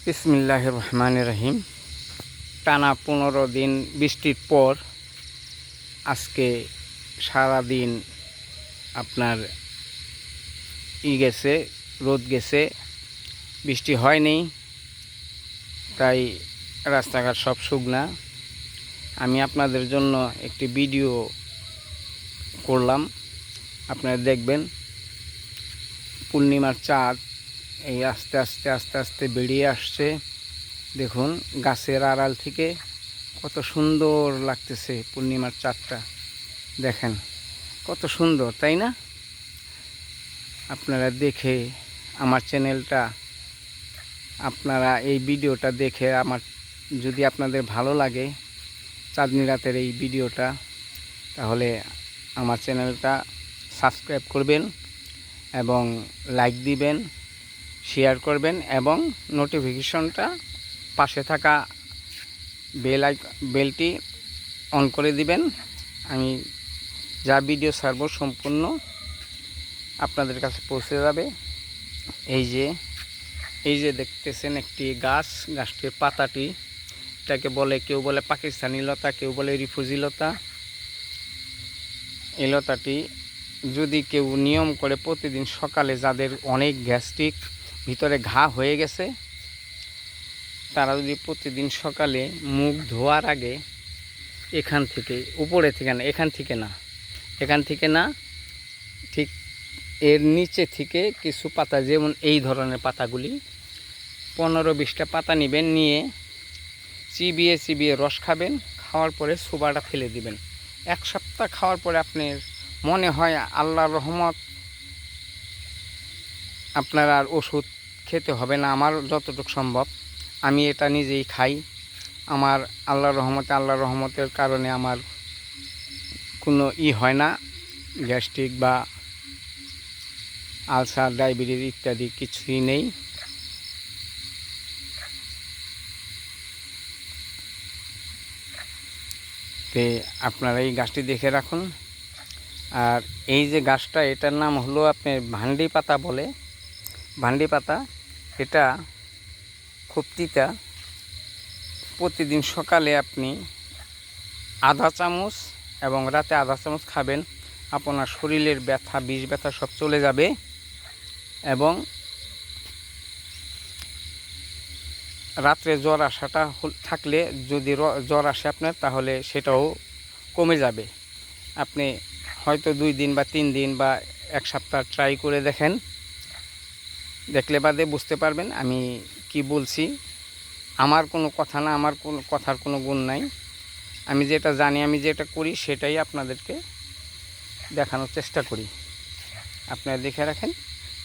বিসমিল্লাহির রহমানির রহিম। টানা 15 দিন বৃষ্টির পর আজকে সারাদিন আপনার গেছে, রোদ গেছে, বৃষ্টি হয়নি, তাই রাস্তাঘাট সব শুকনা। আমি আপনাদের জন্য একটি ভিডিও করলাম, আপনারা দেখবেন। পূর্ণিমার চাঁদ এই আস্তে আস্তে আস্তে আস্তে বেরিয়ে আসছে। দেখুন গাছের আড়াল থেকে কত সুন্দর লাগতেছে পূর্ণিমার চাঁদটা। দেখেন কত সুন্দর, তাই না? আপনারা দেখে আমার চ্যানেলটা, আপনারা এই ভিডিওটা দেখে যদি আপনাদের ভালো লাগে চাঁদনি রাতের এই ভিডিওটা, তাহলে আমার চ্যানেলটা সাবস্ক্রাইব করবেন এবং লাইক দিবেন, শেয়ার করবেন এবং নোটিফিকেশনটা পাশে থাকা বেলটি অন করে দিবেন। আমি যা ভিডিও ছাড়ব সম্পূর্ণ আপনাদের কাছে পৌঁছে যাবে। এই যে দেখতেছেন একটি গাছটির পাতাটি, এটাকে বলে, কেউ বলে পাকিস্তানি লতা, কেউ বলে রিফিউজি লতা। এই লতাটি যদি কেউ নিয়ম করে প্রতিদিন সকালে, যাদের অনেক গ্যাস্ট্রিক, ভিতরে ঘা হয়ে গেছে, তারা যদি প্রতিদিন সকালে মুখ ধোয়ার আগে এখান থেকে, উপরে থেকে না, এখান থেকে না, ঠিক এর নিচে থেকে কিছু পাতা, যেমন এই ধরনের পাতাগুলি 15-20টা পাতা নেবেন, নিয়ে চিবিয়ে রস খাবেন। খাওয়ার পরে সুবাটা ফেলে দিবেন। 1 সপ্তাহ খাওয়ার পরে আপনার মনে হয় আল্লাহর রহমত, আপনার আর ওষুধ খেতে হবে না। আমার যতটুকু সম্ভব আমি এটা নিজেই খাই। আমার আল্লাহর রহমতের কারণে আমার কোনো হয় না, গ্যাস্ট্রিক বা আলসার, ডায়াবেটিস ইত্যাদি কিছুই নেই। তো আপনারা এই গাছটি দেখে রাখুন। আর এই যে গাছটা, এটার নাম হলো আপনার ভান্ডি পাতা বলে। ভান্ডি পাতা, এটা খুব তিতা। প্রতিদিন সকালে আপনি আধা চামচ এবং রাতে আধা চামচ খাবেন, আপনার শরীরের ব্যথা, বিষ ব্যথা সব চলে যাবে। এবং রাত্রে জ্বর আসাটা থাকলে, যদি জ্বর আসে আপনার, তাহলে সেটাও কমে যাবে। আপনি হয়তো 2 দিন বা 3 দিন বা 1 সপ্তাহ ট্রাই করে দেখেন, দেখলে বাদে বুঝতে পারবেন আমি কি বলছি। আমার কোনো কথা না, আমার কোনো কথার কোনো গুণ নাই। আমি যেটা জানি, আমি যেটা করি, সেটাই আপনাদেরকে দেখানোর চেষ্টা করি। আপনারা দেখে রাখেন।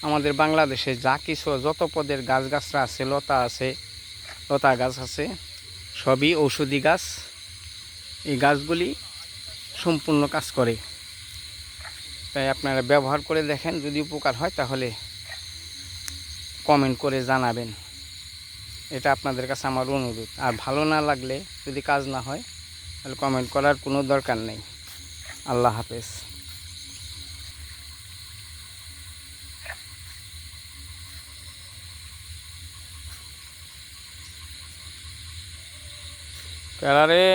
আমাদের বাংলাদেশে যা কিছু, যত পদের গাছগাছরা আছে, লতা গাছ আছে, সবই ঔষধি গাছ। এই গাছগুলি সম্পূর্ণ কাজ করে, তাই আপনারা ব্যবহার করে দেখেন। যদি উপকার হয় তাহলে কমেন্ট করে জানাবেন, এটা আপনাদের কাছে আমার অনুরোধ। আর ভালো না লাগলে, যদি কাজ না হয়, তাহলে কমেন্ট করার কোনো দরকার নেই। আল্লাহ হাফেজ। রে